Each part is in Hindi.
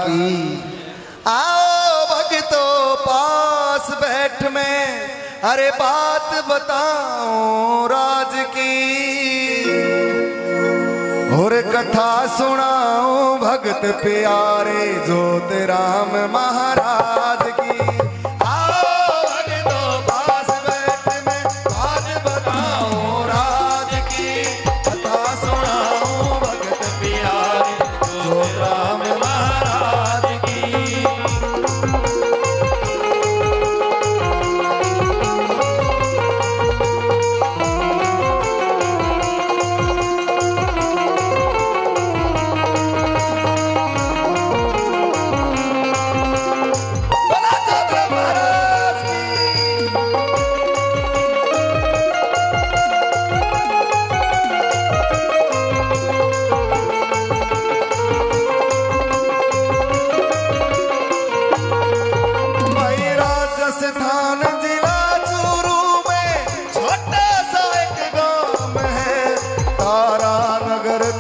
की। आओ भक्तों पास बैठ में, अरे बात बताऊं राज की, और कथा सुनाऊं भक्त प्यारे ज्योति राम महाराज की।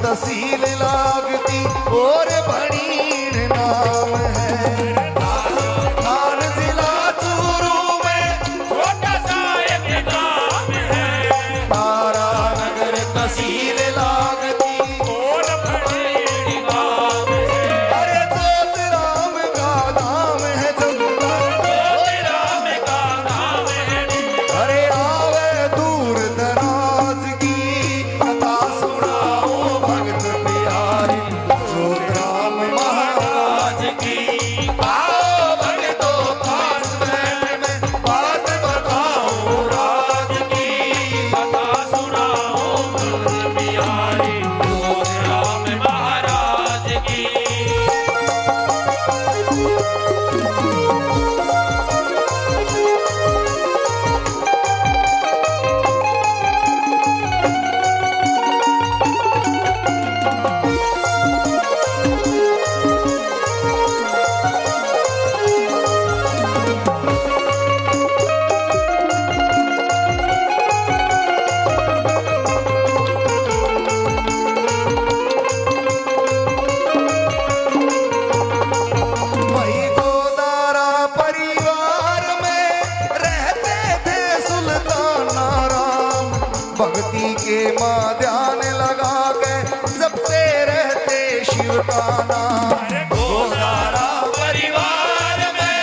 तहसील लागती और भणीर नाम है। थान जिला चूरू में छोटा सा एक गांव है। तारा नगर तहसील लागती और भणीर नाम है। अरे ज्योति राम का नाम है जंगा, ज्योति राम का नाम है। अरे आवे दूर दराज की कथा सुनाओ भक्त प्यारे ज्योति राम महाराज की। आओ भक्तों पास बैठ में बात बताओ राज की, कथा सुनाओ भक्त प्यारे ज्योति राम महाराज की। भक्ति के मां ध्यान लगा के जपते रहते शिव का नाम। गोदारा परिवार में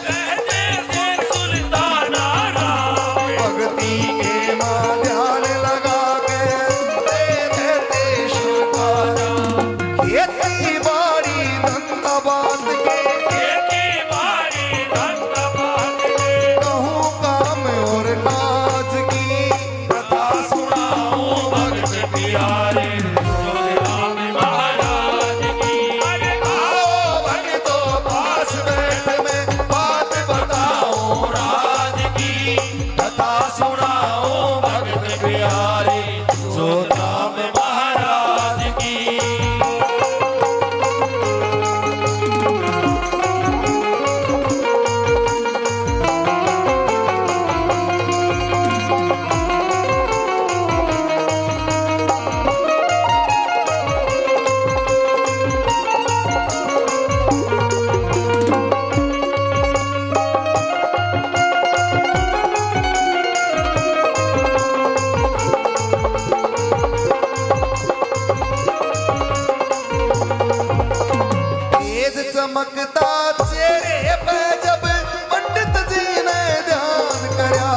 रहते थे सुल्ताना राम। भक्ति के मां ध्यान लगा के जपते रहते शिव का नाम। खेती बाड़ी धंधा बात के, खेती बाड़ी धंधा बात के, कहूँ काम और काज की प्यारे ज्योति राम महाराज की। आओ भक्तों पास बैठ में बात बताओ राज की, कथा सुनाओ भक्त प्यारे ज्योति राम महाराज की। चमकता चेहरे पे जब पंडित जी ने ध्यान करया,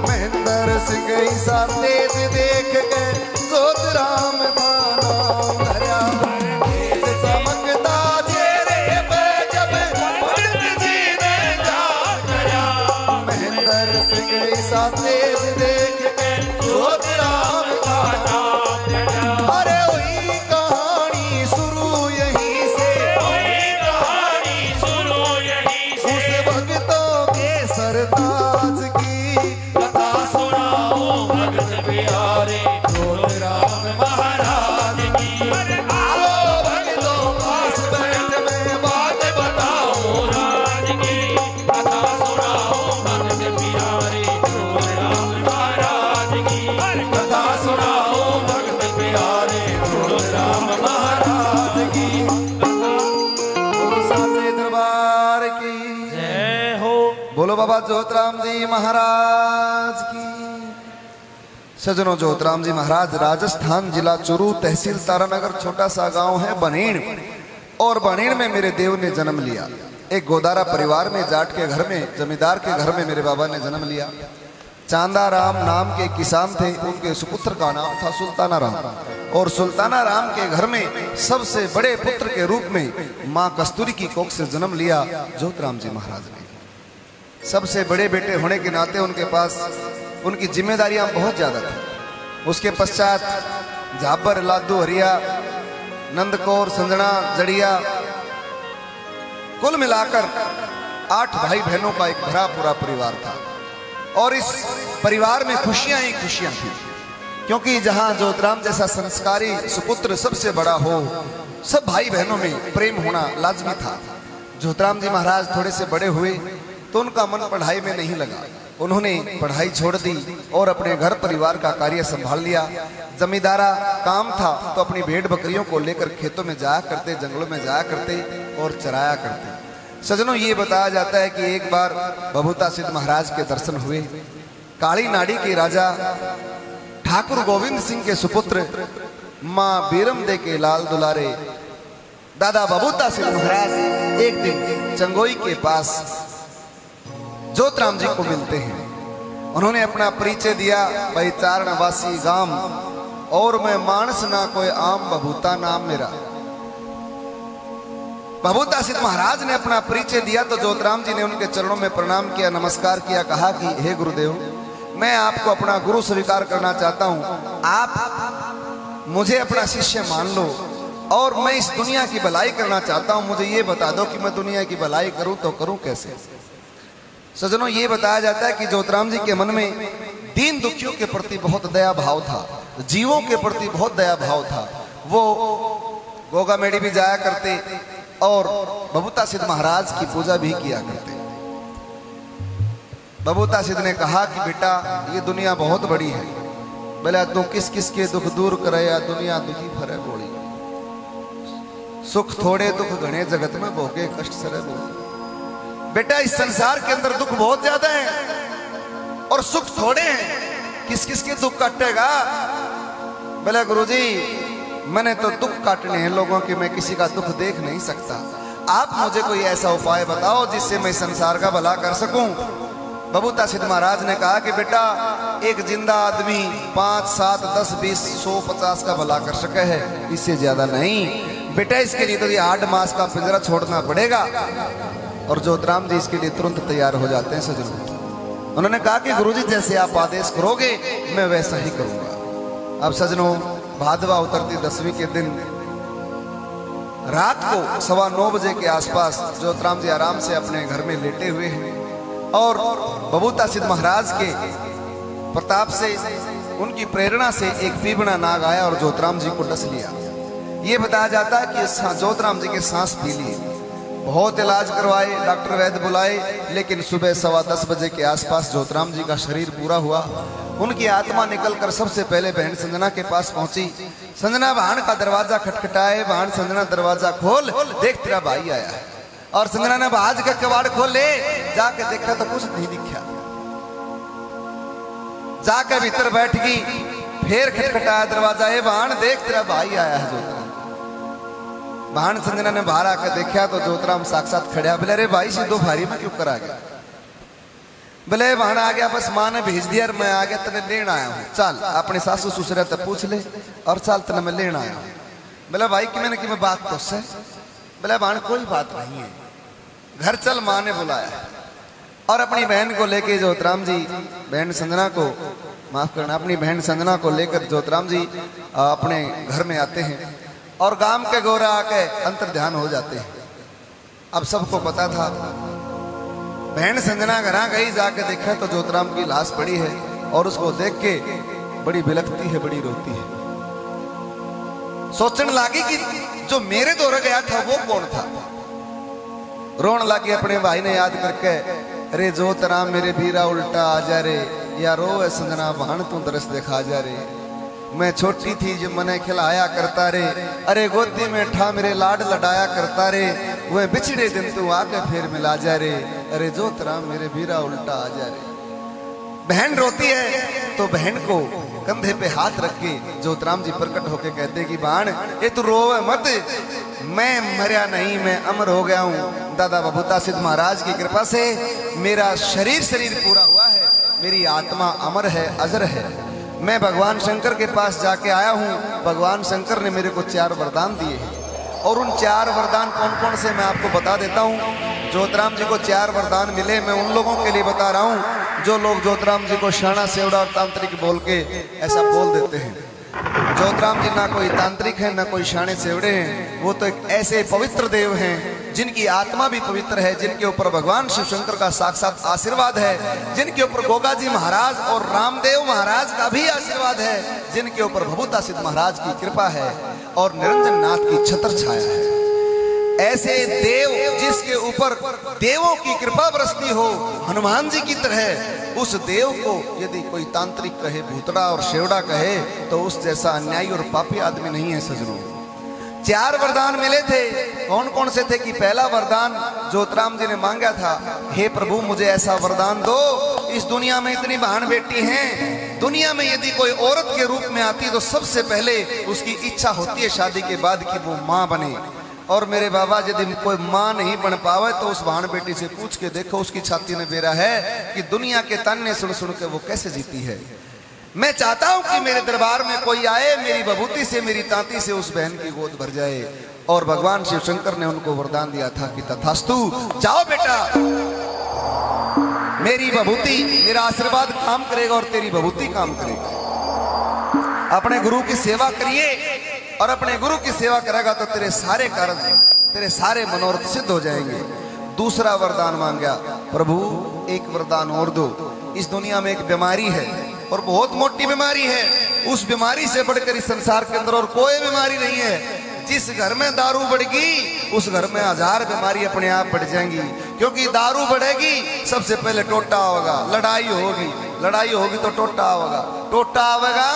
महेंद्र सिंह ऐसा तेज देख के ज्योति राम का नाम धरया। तेज चमकता चेहरे पे जब पंडित जी ने ध्यान करया, महेंद्र सिंह ऐसा तेज देख के ज्योति राम का नाम धरया। अरे वही कहानी शुरू यहीं से, सरताज की कथा सुनाओ भक्त बोलो बाबा जोतराम जी महाराज की। सजनों, जोतराम जी महाराज राजस्थान जिला चुरू, तहसील तारानगर, छोटा सा गांव है बनेड़। और बनेड़ में मेरे देव ने जन्म लिया। एक गोदारा परिवार में, जाट के घर में, जमींदार के घर में मेरे बाबा ने जन्म लिया। चांदा राम नाम के किसान थे, उनके सुपुत्र का नाम था सुल्ताना राम। और सुल्ताना राम के घर में सबसे बड़े पुत्र के रूप में मां कस्तूरी की कोख से जन्म लिया जोतराम जी महाराज ने। सबसे बड़े बेटे होने के नाते उनके पास उनकी जिम्मेदारियां बहुत ज्यादा थी। उसके पश्चात झाबर, लादू, हरिया, नंदकौर, संजना, जड़िया, कुल मिलाकर 8 भाई बहनों का एक भरा पूरा परिवार था। और इस परिवार में खुशियां ही खुशियां थी, क्योंकि जहां जोतराम जैसा संस्कारी सुपुत्र सबसे बड़ा हो, सब भाई बहनों में प्रेम होना लाजमी था। जोतराम जी महाराज थोड़े से बड़े हुए तो उनका मन पढ़ाई में नहीं लगा। उन्होंने पढ़ाई छोड़ दी और अपने घर परिवार का कार्य संभाल लिया। जमींदारा काम था तो अपनी भेड़ बकरियों को लेकर खेतों में जाया करते, जंगलों में जाया करते और चराया करते। सजनों, ये बताया जाता है कि एक बार बभूता सिद्ध महाराज के दर्शन हुए। काली नाड़ी के राजा ठाकुर गोविंद सिंह के सुपुत्र, मां बीरम दे के लाल दुलारे दादा बभूता सिद्ध महाराज एक दिन चंगोई के पास जोतराम जी को मिलते हैं। उन्होंने अपना परिचय दिया, भाई चारणवासी गांव और मैं मानस ना कोई आम बभूता नाम मेरा। बभूता सिद्ध महाराज ने अपना परिचय दिया तो जोतराम जी ने उनके चरणों में प्रणाम किया, नमस्कार किया, कहा कि हे गुरुदेव, मैं आपको अपना गुरु स्वीकार करना चाहता हूं। आप मुझे अपना शिष्य मान लो और मैं इस दुनिया की भलाई करना चाहता हूं। मुझे ये बता दो कि मैं दुनिया की भलाई करूं तो करूं कैसे। सजनों, ये बताया जाता है कि जोतराम जी के मन में दीन दुखियों के प्रति बहुत दया भाव था, जीवों के प्रति बहुत दया भाव था। वो गोगा मेड़ी भी जाया करते और बभूता सिद्ध महाराज की पूजा भी किया करते। बभूता सिद्ध ने कहा कि बेटा, ये दुनिया बहुत बड़ी है, बोला तू किस किस के दुख दूर करे, या दुनिया दुखी फरे बोली। सुख थोड़े दुख घने जगत में भोगे कष्ट सरे बोली। बेटा, इस संसार के अंदर दुख बहुत ज्यादा है और सुख थोड़े हैं, किस किस के दुख काटेगा। बोले गुरुजी, मैंने तो दुख काटने हैं लोगों के, मैं किसी का दुख देख नहीं सकता। आप मुझे कोई ऐसा उपाय बताओ जिससे मैं संसार का भला कर सकूं। बभूता सिद्ध महाराज ने कहा कि बेटा, एक जिंदा आदमी 5, 7, 10, 20, 100, 50 का भला कर सके है, इससे ज्यादा नहीं। बेटा, इसके लिए तो ये 8 मास का पिंजरा छोड़ना पड़ेगा। और जोतराम जी इसके लिए तुरंत तैयार हो जाते हैं। सजनों, उन्होंने कहा कि गुरुजी जैसे आप आदेश करोगे मैं वैसा ही करूंगा। अब सजनों, भादवा उतरती 10वीं के दिन रात को 9:15 बजे के आसपास जोतराम जी आराम से अपने घर में लेटे हुए हैं और बभूता सिद्ध महाराज के प्रताप से, उनकी प्रेरणा से एक पीबड़ा नाग आया और जोतराम जी को डस लिया। ये बताया जाता है कि जोतराम जी के सांस पी लिए। बहुत इलाज करवाए, डॉक्टर वैद्य बुलाए, लेकिन सुबह 10:15 बजे के आसपास जोतराम जी का शरीर पूरा हुआ। उनकी आत्मा निकलकर सबसे पहले बहन संजना के पास पहुंची। संजना बहन का दरवाजा खटखटाए, बहन संजना दरवाजा खोल, देख तेरा भाई आया है। और संजना ने बाज का कबाड़ खोल ले, जाके देखा तो कुछ नहीं दिखा। जाके भीतर बैठ गई, फिर खटखटाया दरवाजा, ए बहन देख तेरा भाई आया है जोतराम। बहन संजना ने बाहर आकर देखा तो जोतराम साक्षात खड़ा। बोले अरे भाई सीधो भारी में क्यों करा गया। बोले बहन आ गया, बस माँ ने भेज दिया और मैं आ गया, तेने लेन आया हूँ, चल अपने सासू ससुर तक पूछ ले और चल तेने मैं लेन आया हूँ। बोला भाई कि मैंने कि मैं बात तो से। बोला बहन कोई बात नहीं है, घर चल, माँ ने बुलाया। और अपनी बहन को लेके जोतराम जी, बहन संजना को माफ करना, अपनी बहन संजना को लेकर जोतराम जी अपने घर में आते हैं और गांव के गोरा आके अंतर ध्यान हो जाते हैं। अब सबको पता था। बहन संजना घर गई, जाके देखा तो जोतराम की लाश पड़ी है और उसको देख के बड़ी बिलखती है, बड़ी रोती है। सोचने लगी कि जो मेरे दौर गया था वो कौन था। रोन लगी अपने भाई ने याद करके, अरे जोतराम मेरे भीरा उल्टा आ जा रे, या रो है संजना बहन तू दरस दिखा जा रे। मैं छोटी थी जो मने खिलाया करता रे, अरे गोदी में ठा मेरे लाड लडाया करता रे। वह बिछड़े दिन तू आके फिर मिला जा रे, अरे जोत राम मेरे वीरा उल्टा आ जा रे। बहन रोती है तो बहन को कंधे पे हाथ रख के जोतराम जी प्रकट होके कहते कि बाण ये तू रोवे मत, मैं मरया नहीं, मैं अमर हो गया हूँ। दादा बभूता सिद्ध महाराज की कृपा से मेरा शरीर पूरा हुआ है, मेरी आत्मा अमर है, अजर है। मैं भगवान शंकर के पास जाके आया हूँ। भगवान शंकर ने मेरे को 4 वरदान दिए हैं और उन 4 वरदान कौन कौन से मैं आपको बता देता हूँ। जोतराम जी को 4 वरदान मिले, मैं उन लोगों के लिए बता रहा हूँ जो लोग जोतराम जी को शाना सेवड़ा और तांत्रिक बोल के ऐसा बोल देते हैं। जोतराम जी ना कोई तांत्रिक है ना कोई शाने सेवड़े हैं, वो तो एक ऐसे पवित्र देव हैं जिनकी आत्मा भी पवित्र है, जिनके ऊपर भगवान शिव शंकर का साक्षात आशीर्वाद है, जिनके ऊपर गोगा जी महाराज और रामदेव महाराज का भी आशीर्वाद है, जिनके ऊपर भभूता सिद्ध महाराज की कृपा है और निरंजन नाथ की छत्र छाया है। ऐसे देव जिसके ऊपर देवों की कृपा बरसती हो, हनुमान जी की तरह, उस देव को यदि कोई तांत्रिक कहे, भूतड़ा और शेवड़ा कहे, तो उस जैसा अन्यायी और पापी आदमी नहीं है सजनों। 4 वरदान मिले थे। कौन कौन से थे कि पहला वरदान जोतराम जी ने मांगा था, हे प्रभु मुझे ऐसा वरदान दो, इस दुनिया में इतनी बहन बेटी हैं, दुनिया में यदि कोई औरत के रूप में आती तो सबसे पहले उसकी इच्छा होती है शादी के बाद कि वो माँ बने। और मेरे बाबा यदि कोई माँ नहीं बन पावे तो उस बहन बेटी से पूछ के देखो, उसकी छाती में बेरा है कि दुनिया के ताने सुन सुन के वो कैसे जीती है। मैं चाहता हूं कि मेरे दरबार में कोई आए, मेरी बभूति से, मेरी तांती से उस बहन की गोद भर जाए। और भगवान शिव शंकर ने उनको वरदान दिया था कि तथास्तु, जाओ बेटा, मेरी बभूति, मेरा आशीर्वाद काम करेगा और तेरी बभूति काम करेगी। अपने गुरु की सेवा करिए और अपने गुरु की सेवा करेगा तो तेरे सारे कार्य, तेरे सारे मनोरथ सिद्ध हो जाएंगे। दूसरा वरदान मांगा, प्रभु एक वरदान और दो, इस दुनिया में एक बीमारी है और बहुत मोटी बीमारी है, उस बीमारी से बढ़कर इस संसार के अंदर और कोई बीमारी नहीं है। जिस घर में दारू बढ़ेगी उस घर में 1000 बीमारी अपने आप बढ़ जाएंगी, क्योंकि दारू बढ़ेगी सबसे पहले टोटा होगा, लड़ाई होगी तो टोटा होगा, टोटा आवेगा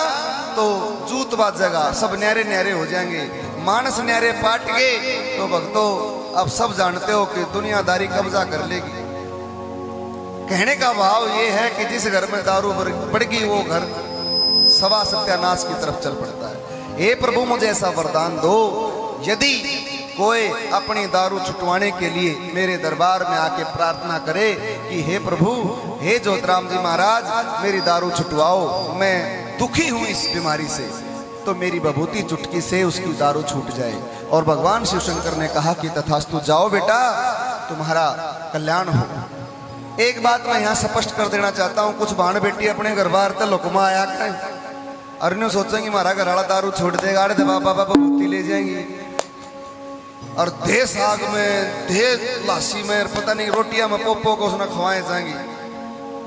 तो जूत बाजेगा, सब न्यारे न्यारे हो जाएंगे, मानस न्यारे पाट गए तो भक्तों अब सब जानते हो कि दुनियादारी कब्जा कर लेगी। कहने का भाव ये है कि जिस घर में दारू बढ़ेगी वो घर सवा सत्यानाश की तरफ चल पड़ता है। हे प्रभु मुझे ऐसा वरदान दो, यदि कोई अपनी दारू छुटवाने के लिए मेरे दरबार में आके प्रार्थना करे कि हे प्रभु, हे जोतराम जी महाराज मेरी दारू छुटवाओ, मैं दुखी हूं इस बीमारी से, तो मेरी बभूति चुटकी से उसकी दारू छूट जाए। और भगवान शिव शंकर ने कहा कि तथास्तु, जाओ बेटा, तुम्हारा कल्याण हो। एक बात मैं यहाँ स्पष्ट कर देना चाहता हूँ, कुछ बहन बेटी अपने घर बार तक लुकमा आया करें और न्यू सोचेंगी हमारा घर वाला दारू छोड़ देगा, अरे बाबा बभूति ले जाएंगी और दे साग में, दे लासी में, पता नहीं रोटियां में पोपो को उसने खवाए जाएंगी।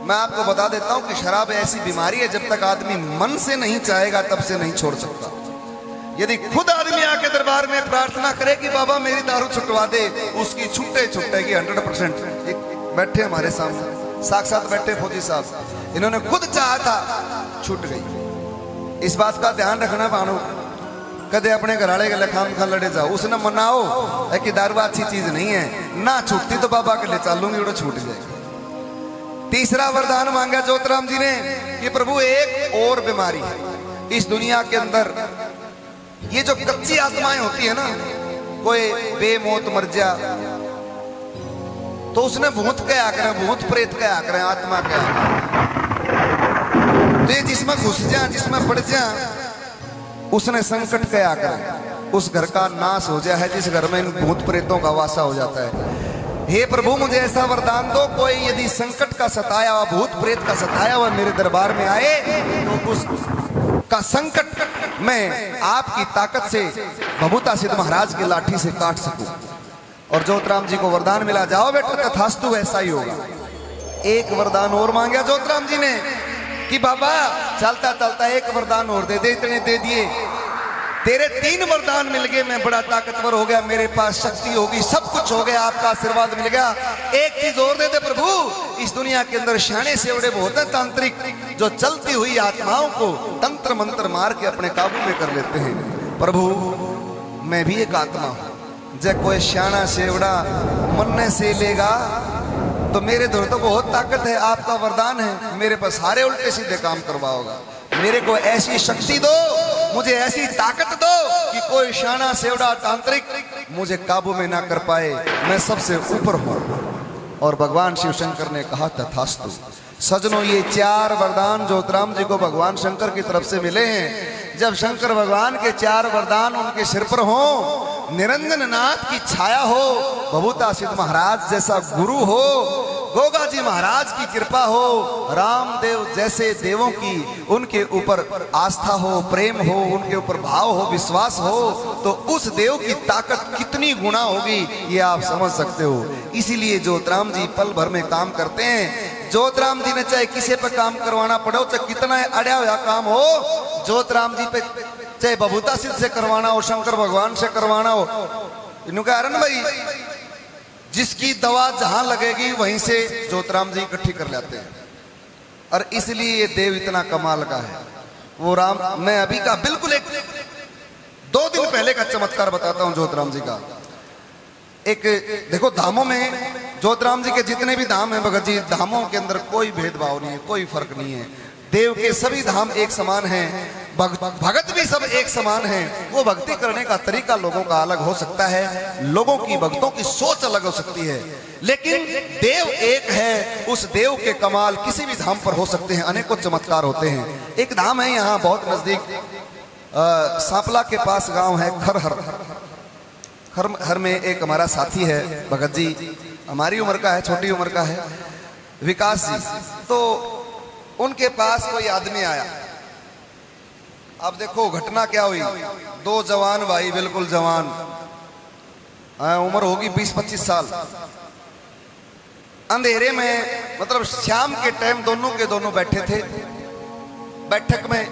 मैं आपको बता देता हूं कि शराब ऐसी बीमारी है, जब तक आदमी मन से नहीं चाहेगा तब से नहीं छोड़ सकता। यदि खुद आदमी आके दरबार में प्रार्थना करे कि बाबा मेरी दारू छुटवा दे, उसकी छुटेगी 100%। बैठे हमारे सामने साक्षात बैठे फौजी साहब, इन्होंने खुद चाहा था, छूट गई। इस बात का ध्यान रखना बानो, कदे अपने घराड़े के लखाम खा लड़े जाओ, उसने मनाओ है कि दारू अच्छी चीज नहीं है, ना छूटती तो बाबा के लिए चालूंगी, वो छूट जाएगी। तीसरा वरदान मांगा जोतराम जी ने कि प्रभु एक और बीमारी है इस दुनिया के अंदर, ये जो कच्ची आत्माएं होती है ना, कोई बेमौत मर जा तो उसने भूत क्या करें, भूत प्रेत क्या करें, आत्मा क्या, तो ये जिसमें घुस जा, जिसमें पड़ जा, उसने संकट क्या करें, उस घर का नाश हो जाए जिस घर में इन भूत प्रेतों का वासा हो जाता है। हे प्रभु मुझे ऐसा वरदान दो, कोई यदि संकट का सताया हुआ, भूत प्रेत का सताया हुआ मेरे दरबार में आए तो उस का संकट मैं आपकी ताकत से भभूता सिद्ध महाराज की लाठी से काट सकूं। और जोतराम जी को वरदान मिला, जाओ बेटा तथास्तु वैसा ही होगा। एक वरदान और मांगा जोतराम जी ने कि बाबा चलता चलता एक वरदान और दे दे, इतने दे दिए, तेरे 3 वरदान मिल गए, मैं बड़ा ताकतवर हो गया, मेरे पास शक्ति होगी, सब कुछ हो गया, आपका आशीर्वाद मिल गया, एक चीज और दे दे प्रभु। इस दुनिया के अंदर शाने सेवड़े बहुत हैं तांत्रिक, जो चलती हुई आत्माओं को तंत्र मंत्र मार के अपने काबू में कर लेते हैं। प्रभु मैं भी एक आत्मा हूं, जब कोई श्याना सेवड़ा मन्ने से लेगा तो मेरे धुर तो बहुत ताकत है, आपका वरदान है, मेरे पर सारे उल्टे सीधे काम करवाओगा। मेरे को ऐसी शक्ति दो, मुझे ऐसी ताकत दो कि कोई श्याना सेवड़ा तांत्रिक मुझे काबू में ना कर पाए, मैं सबसे ऊपर हूं। और भगवान शिव शंकर ने कहा तथास्तु। सजनों, ये 4 वरदान ज्योतिराम जी को भगवान शंकर की तरफ से मिले हैं। जब शंकर भगवान के 4 वरदान उनके सिर पर हो, निरंजन नाथ की छाया हो, भभूता सिद्ध महाराज जैसा गुरु हो, गोगा जी महाराज की कृपा हो, रामदेव जैसे देवों की उनके ऊपर आस्था हो, प्रेम हो, उनके ऊपर भाव हो, विश्वास हो, तो उस देव की ताकत कितनी गुना होगी ये आप समझ सकते हो। इसीलिए ज्योतिराम जी पल भर में काम करते हैं। ज्योतिराम जी ने चाहे किसी पे काम करवाना पड़े, चाहे कितना अड़ा हुआ काम हो, ज्योतिराम जी पे चाहे भभूता सिद्ध से करवाना हो, शंकर भगवान से करवाना हो, इनका कारण भाई जिसकी दवा जहां लगेगी वहीं से ज्योतिराम जी इकट्ठी कर लेते हैं। और इसलिए ये देव इतना कमाल का है। वो राम, मैं अभी का बिल्कुल 2 दिन पहले का चमत्कार बताता हूं ज्योतिराम जी का। एक देखो, धामों में ज्योतिराम जी के जितने भी धाम हैं भगत जी, धामों के अंदर कोई भेदभाव नहीं है, कोई फर्क नहीं है। देव के सभी धाम एक समान हैं, भगत भी सब एक समान हैं। वो भक्ति करने का तरीका लोगों का अलग हो सकता है, लोगों की भक्तों की सोच अलग हो सकती है, लेकिन देव एक है। उस देव के कमाल किसी भी धाम पर हो सकते हैं, अनेकों चमत्कार होते हैं। एक धाम है यहाँ बहुत नजदीक, सांपला के पास गांव है खरहर में एक हमारा साथी है भगत जी, हमारी उम्र का है, छोटी उम्र का है, विकास जी। तो उनके पास कोई आदमी आया। अब देखो घटना क्या हुई, 2 जवान भाई, बिल्कुल जवान, उम्र होगी 20-25 साल, अंधेरे में, मतलब शाम के टाइम दोनों के दोनों बैठे थे बैठक में,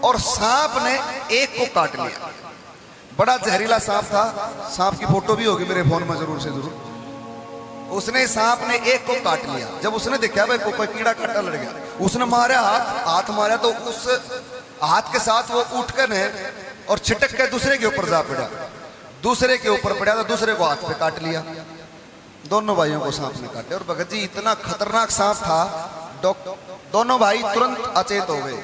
और सांप ने एक को काट लिया। बड़ा जहरीला सांप था, सांप की फोटो भी होगी मेरे फोन में जरूर से जरूर। उसने सांप ने एक को काट लिया। जब उसने देखा भाई कोई कीड़ा काटा लड़ गया, उसने मारा हाथ मारा, तो उस हाथ के साथ वो उठ कर और छिटक के दूसरे के ऊपर जा पड़ा, दूसरे के ऊपर पड़ा तो दूसरे को हाथ पे काट लिया। दोनों भाइयों को सांप ने काटे। और भगत जी इतना खतरनाक सांप था, दोनों भाई तुरंत अचेत हो गए।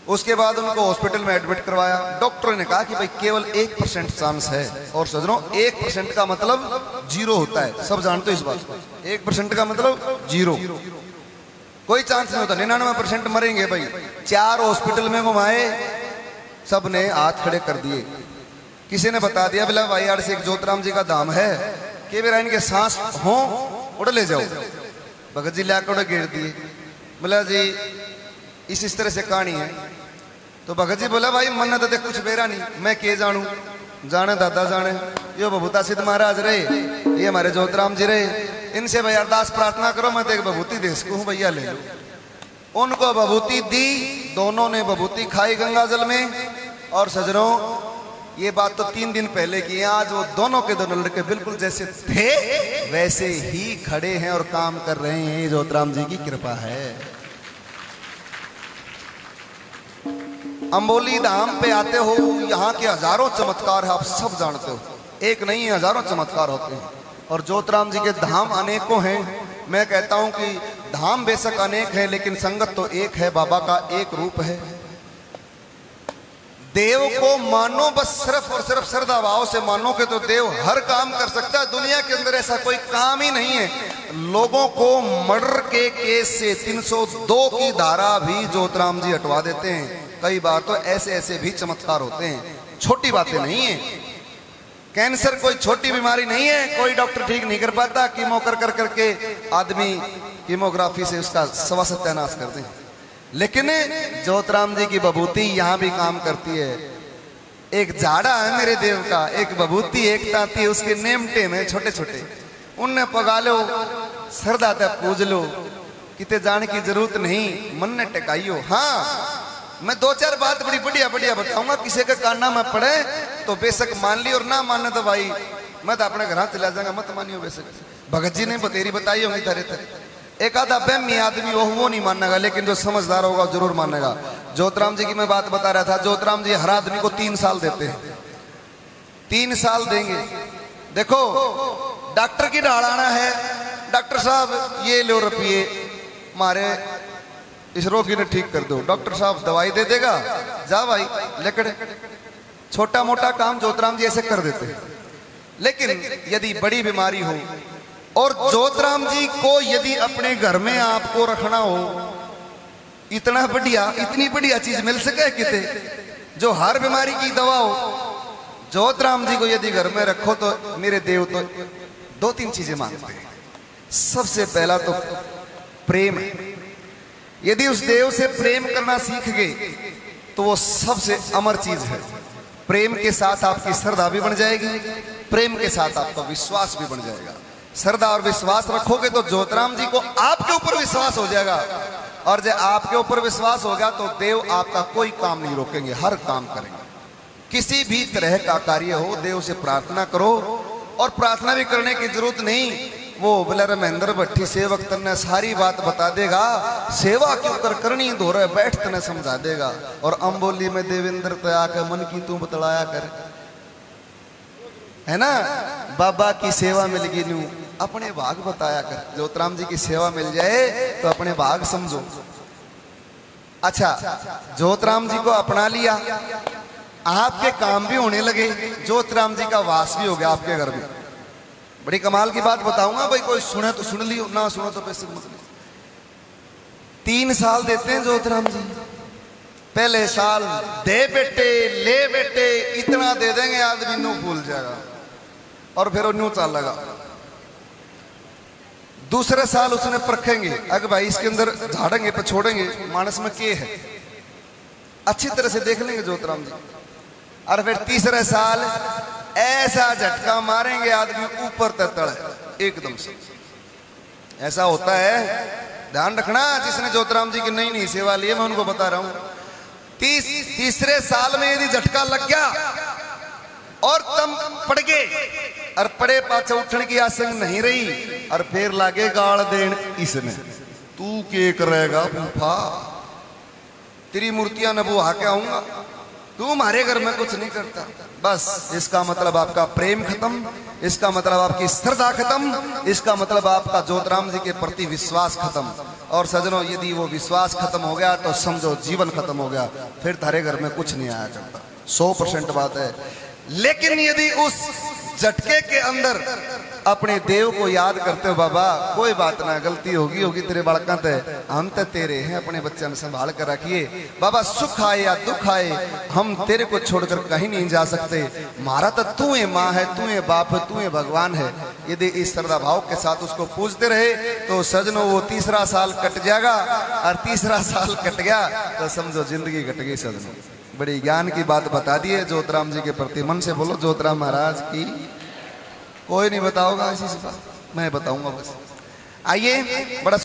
उसके बाद उनको हॉस्पिटल में एडमिट करवाया। डॉक्टर ने कहा कि भाई केवल 1% चांस है। और सजनों, 1% का मतलब 0 होता है, सब जानते हो इस बात को। 1% का मतलब 0, कोई चांस नहीं होता। 99% मरेंगे भाई। 4 हॉस्पिटल में घुमाए, सब ने हाथ खड़े कर दिए। किसी ने बता दिया बोला भाई यार से एक ज्योतिराम जी का धाम है कि मेरा इनके सांस हो उड़ ले जाओ। भगत जी लाकर घेर दिए। बोला जी इस तरह से कहानी है। तो भगत जी बोला भाई मन तो देख कुछ बेरा नहीं, मैं के जानू, जाने दादा जाने, ये भभूता सिद्ध महाराज रहे, ये हमारे ज्योतिराम जी रहे, इनसे भाई अरदास प्रार्थना करो, मैं तो एक भभूति दे सकूं भैया ले लो। उनको भभूति दी, दोनों ने भभूति खाई गंगा जल में। और सजनों ये बात तो 3 दिन पहले की है। आज वो दोनों के दोनों लड़के बिल्कुल जैसे थे वैसे ही खड़े हैं और काम कर रहे हैं। ज्योतिराम जी की कृपा है। अंबोली धाम पे आते हो, यहाँ के हजारों चमत्कार है, आप सब जानते हो, एक नहीं है हजारों चमत्कार होते हैं। और ज्योतिराम जी के धाम अनेकों हैं। मैं कहता हूं कि धाम बेशक अनेक है लेकिन संगत तो एक है, बाबा का एक रूप है। देव को मानो, बस सिर्फ और सिर्फ श्रद्धा भाव से मानो के तो देव हर काम कर सकता है। दुनिया के अंदर ऐसा कोई काम ही नहीं है। लोगों को मर्डर के केस से 302 की धारा भी ज्योतिराम जी हटवा देते हैं। कई बार तो ऐसे ऐसे भी चमत्कार होते हैं, छोटी बातें नहीं है। कैंसर कोई छोटी बीमारी नहीं है, कोई डॉक्टर ठीक नहीं कर पाता। कीमो कर करके आदमी कीमोग्राफी से उसका सत्यानाश करते हैं। लेकिन ज्योतिराम जी की भभूति यहाँ भी काम करती है। एक झाड़ा है मेरे देव का, एक भभूति एक तांती, उसके नेमटे में छोटे छोटे, उनने पगा लो, श्रद्धा पूज लो, किते जाने की जरूरत नहीं, मन ने टेकाइयो। हाँ, मैं 2-4 बात बड़ी बढ़िया बढ़िया बताऊंगा, किसी का काना में पड़े तो बेशक मान ली, और ना माने तो भाई मैं तो अपने घर चला जाऊंगा, मत मानियो बेशक। भगत जी ने बतेरी बताई होंगी तारे तक। एक आधा बहमी आदमी वो नहीं मानेगा, लेकिन जो समझदार होगा जरूर मानेगा। ज्योतिराम जी की मैं बात बता रहा था। ज्योतिराम जी हर आदमी को 3 साल देते हैं, 3 साल देंगे। देखो डॉक्टर की ढाल आना है, डॉक्टर साहब ये लो रुपये मारे इस रोगी ने ठीक कर दो, डॉक्टर साहब दवाई दे देगा, जा भाई लेकर। छोटा मोटा काम ज्योतिराम जी ऐसे कर देते हैं। लेकिन यदि बड़ी बीमारी हो और ज्योतिराम जी को यदि अपने घर में आपको रखना हो, इतना बढ़िया, इतनी बढ़िया चीज मिल सके किते जो हर बीमारी की दवा हो, ज्योतिराम जी को यदि घर में रखो तो मेरे देव तो दो तीन चीजें मांगते हैं। सबसे पहला तो प्रेम है। यदि उस देव से प्रेम करना सीख गए तो वो सबसे अमर चीज है। प्रेम के साथ आपकी श्रद्धा भी बन जाएगी, प्रेम के साथ आपका विश्वास भी बन जाएगा। श्रद्धा और विश्वास रखोगे तो ज्योतिराम जी को आपके ऊपर विश्वास हो जाएगा, और जब आपके ऊपर विश्वास हो गया तो देव आपका कोई काम नहीं रोकेंगे, हर काम करेंगे। किसी भी तरह का कार्य हो देव से प्रार्थना करो, और प्रार्थना भी करने की जरूरत नहीं, वो बोले महेंद्र भट्टी सेवक तने सारी बात बता देगा, सेवा क्यों कर करनी धोरे बैठ तने समझा देगा। और अम्बोली में देवेंद्र तो आकर मन की तू बतलाया कर, है ना, बाबा की सेवा मिल गई नू अपने भाग बताया कर। ज्योतिराम जी की सेवा मिल जाए तो अपने भाग समझो। अच्छा, ज्योतिराम जी को अपना लिया, आपके काम भी होने लगे, ज्योतिराम जी का वास भी हो गया आपके घर में। बड़ी कमाल की बात बताऊंगा भाई, कोई सुने तो सुन लियो, ना सुनो तो पैसे मत लियो। 3 साल देते हैं ज्योतिराम जी। पहले साल दे बेटे ले बेटे इतना दे देंगे आदमी नू भूल जाएगा, और फिर न्यू चाल लगा। दूसरे साल उसने परखेंगे, अगर भाई इसके अंदर झाड़ेंगे पर छोड़ेंगे मानस में के है, अच्छी तरह से देख लेंगे ज्योतिराम जी। और फिर तीसरे साल ऐसा झटका मारेंगे आदमी ऊपर तड़ एकदम से। ऐसा होता है, ध्यान रखना। जिसने ज्योतिराम जी की नई नई सेवा ली है मैं उनको बता रहा हूं, तीसरे साल में यदि झटका लग गया और तम पड़ गए और पड़े पाछे उठने की आसंग नहीं रही, और फिर लागे गाल देन इसने, तू के करेगा फूफा, तेरी मूर्तियां नबुहा के आऊंगा, तू हमारे घर में कुछ नहीं करता। बस इसका मतलब आपका प्रेम खत्म, इसका मतलब आपकी श्रद्धा खत्म, इसका मतलब आपका ज्योतिराम जी के प्रति विश्वास खत्म। और सजनों, यदि वो विश्वास खत्म हो गया तो समझो जीवन खत्म हो गया, फिर तारे घर में कुछ नहीं आया करता। 100% बात है। लेकिन यदि उस झटके के अंदर अपने देव को याद करते हो, बाबा कोई बात ना, गलती होगी तेरे बालका ते, हम तो तेरे हैं, अपने बच्चे ने संभाल कर रखिए। बाबा सुख आए या दुख आए हम तेरे को छोड़कर कहीं नहीं जा सकते, हमारा तो तू है माँ है, तू है बाप है, तू है भगवान है। यदि इस श्रद्धा भाव के साथ उसको पूजते रहे तो सजनों वो तीसरा साल कट जाएगा, और तीसरा साल कट गया तो समझो जिंदगी कट गई। सजनों, बड़ी ज्ञान की बात बता दी है ज्योतिराम जी के प्रति। मन से बोलो ज्योतिराम महाराज की। कोई नहीं बताओगा ऐसी बात, मैं बताऊंगा बस। आइए, बड़ा